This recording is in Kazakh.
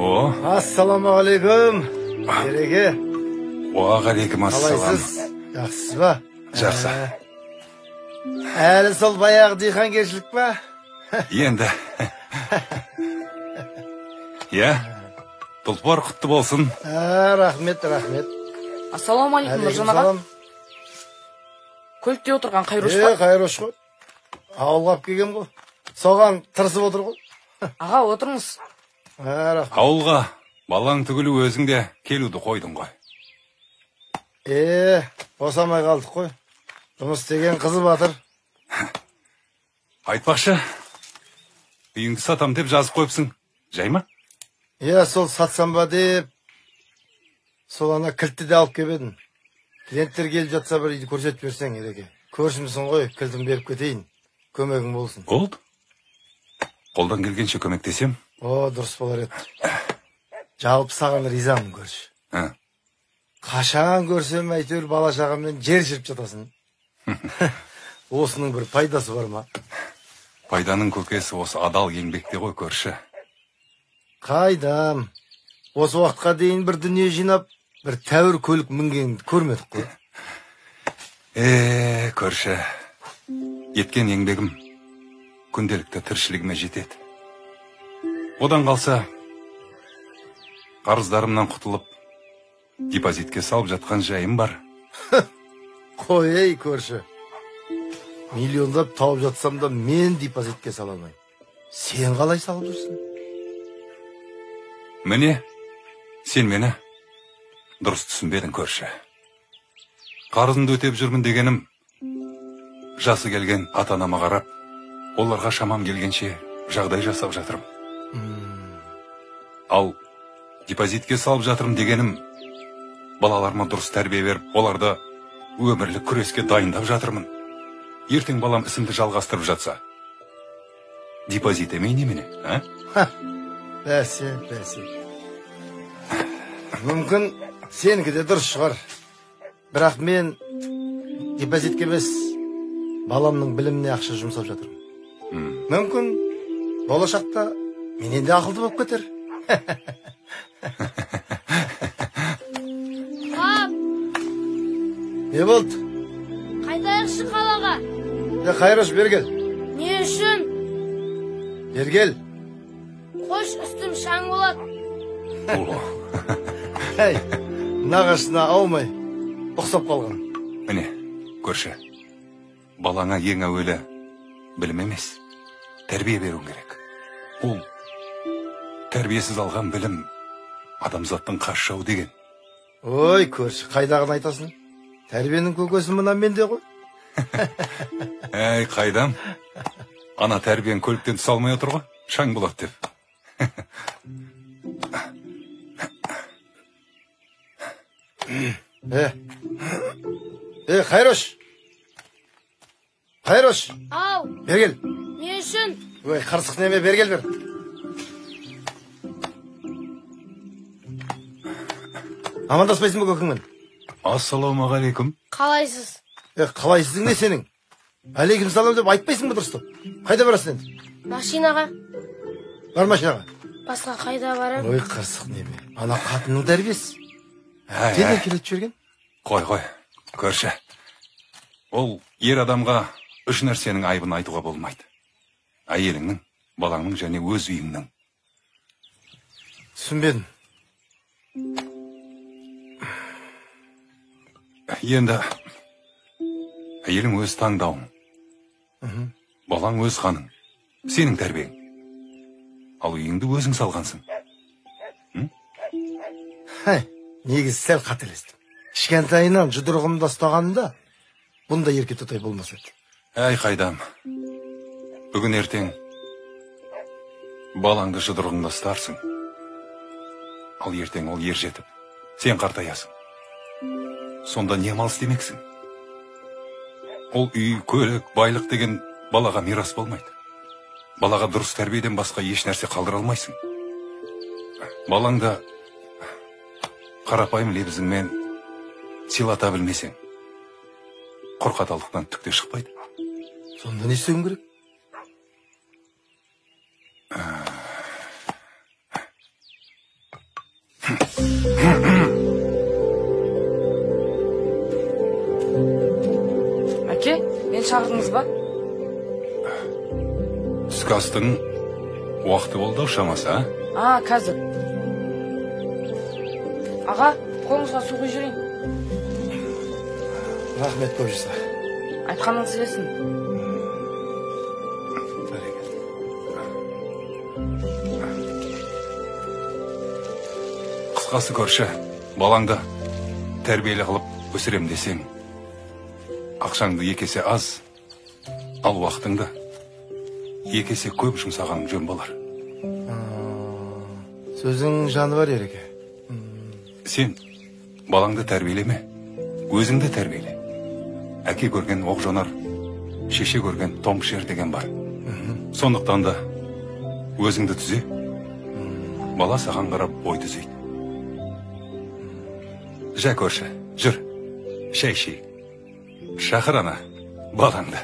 О, Ассаламағалейкум. Ереге. уағалейкум ассалам. Қалайсыз? Жақсысыз ба? Жақсы. Әлі сол баяғы диқанкершілік па? Енді. Я, тұлпар құтты болсын. Рахмет. Ассаламалейкум, Нұржан аға. Көлікте отырған Қайрош па? Қайрош қой. Ауылға алып келген ғой. Соған тырысып отыр ғой. Аға, отырыңыз. Рахмет. Ауылға балаң түгілі өзіңде келуді қойдың ғой. Босамай қалдық қой. Жұмыс деген қызы батыр. Айтпақшы, үйіңді сатам деп жазып қойыпсың. Жай ма? Сол сатсам ба деп, сол ана кілтті де алып кебедім. Клиенттер келіп жатса бір үйді көрсетіп берсең, Ереке. Көршімсің ғой, кілтін беріп кетейін. Көмегің болсын. Болды. Қолдан келгенше көмектесем. Дұрыс болар еді. Жалпы саған ризамын көрші. Қашан көрсем әйтеуір бала шағаммен жер жүріп жатасың. Осының бір пайдасы бар ма? Пайданың көкесі осы адал еңбекте ғой көрші. Қайдам. Осы уақытқа дейін бір дүние жинап, бір тәуір көлік мінгенді көрмедік қой. Көрші. Еткен еңбегім күнделікті тіршілігіме жетеді. Одан қалса, қарыздарымнан құтылып, депозитке салып жатқан жайым бар. Қой, көрші. Миллиондап тауып жатсам да мен депозитке сала алмайым. Сен қалай салып жүрсің? Міне, сен мені дұрыс түсінбедің көрші. Қарызымды өтеп жүрмін дегенім, жасы келген ата-анама қарап, оларға шамам келгенше жағдай жасап жатырмын. Ал депозитке салып жатырмын дегенім, балаларыма дұрыс тәрбие беріп, оларды өмірлік күреске дайындап жатырмын. Ертең балам ісімді жалғастырып жатса, депозит емей немене, Бәсе. Мүмкін сенікі де дұрыс шығар. Бірақ мен депозитке емес, баламның біліміне ақша жұмсап жатырмын. Мүмкін болашақта менен де ақылды болып кетер. Пап! Не болды? Қайтайықшы қалаға. Қайрош, бергел. Не үшін? Бергел. Қош, үстім шаң болады. Нағашына аумай, ұқсап қалған. Міне, көрші, балаңа ең әуелі білім емес, тәрбие беру керек. Ол тәрбиесіз алған білім адамзаттың қашшау деген. Ой, көрші, қайдағын айтасың? Тәрбиенің көкесі мына менде ғой. Қайдам? Ана тәрбиен көліктен салмай отыр ғой, шаң болады деп. Қайрош! Ау! Бергел! Не үшін? Ой, қарсық неме, бергел бер. Амандаспайсың ба көкіңмен? Ассаламағалейкум. Қалайсыз? Қалайсыздың не сенің? Алейкум салам деп айтпайсың ба дұрыстап? Қайда барасың енді? Машинаға. Бар машинаға. Басқа қайда барам? Ой, қарсық неме. Ана қатынның тәрбиесі. Деден келет жүрген? Қой, көрші. Ол ер адамға үш нәрсенің айыбын айтуға болмайды. Әйеліңнің, балаңның және өз үйіңнің. Түсінбедім. Енді әйелің өз таңдауың. Балаң өз қаның. Сенің тәрбиең. Ал үйіңді өзің салғансың. Негіз сәл қателестім. Кішкентайынан жұдырығымда ұстағанымда бұнда ерке тұтай болмас еді. Қайдам. Бүгін ертең балаңды жұдырығыңда ұстарсың. Ал ертең ол ер жетіп, сен қартаясың. Сонда не амал істемексің? Ол үй, көлік, байлық деген балаға мирас болмайды. Балаға дұрыс тәрбиеден басқа еш нәрсе қалдыра алмайсың. Балаңды қарапайым лебізіңмен сыйлата білмесең, қорқаталықтан түк те шықпайды. Сонда не істеуім керек? шақырдыңыз ба? Түскі астың уақыты болды шамасы, а? Қазір. Аға, қолыңызға су құйып жіберейін. Рахмет көп жаса. Айтқаныңыз келсін. Қысқасы көрші, балаңды тәрбиелі қылып өсірем десең, ақшаңды екесе аз, ал уақытыңды екесе көп жұмсаған жөн болар. Сөзің жаны бар, Ереке. Сен балаңды тәрбиелеме, өзіңді тәрбиеле. Әке көрген оқ жонар, шеше көрген том пішер деген бар. Сондықтан да өзіңді түзе, бала саған қарап бой түзейді. Жә көрші, жүр, шай ішейік. Шақыр ана балаңды.